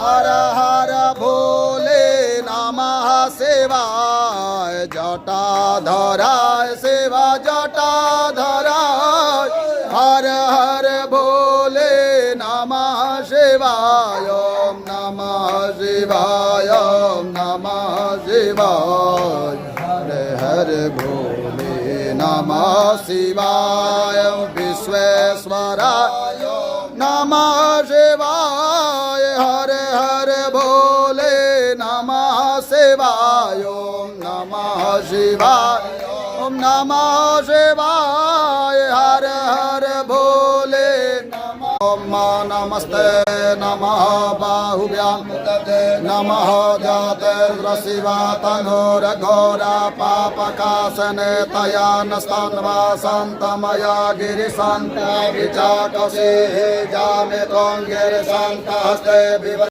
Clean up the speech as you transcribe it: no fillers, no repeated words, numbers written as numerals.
हर हर भोले नमः शिवाय जटाधराय शिवा जटाधराय हर हर भोले नमः शिवाय ओम नमः शिवाय ओम नमः शिवाय हर हर भोले नमः शिवाय विश्वेश्वराय नमः शिवाय हर हर भोले नमः शिवाय ओम नमः शिवाय ओम नमः शिवाय हर हर भोले ओम नमस्ते नमः बाहुभ्यां नमः जातिर्शिवा तनोर घोरा पापकाशने तया नस्तन्वा सन्तमया गिरिशान्ता विचाकसे जामे त्वं गिरिशान्तहस्ते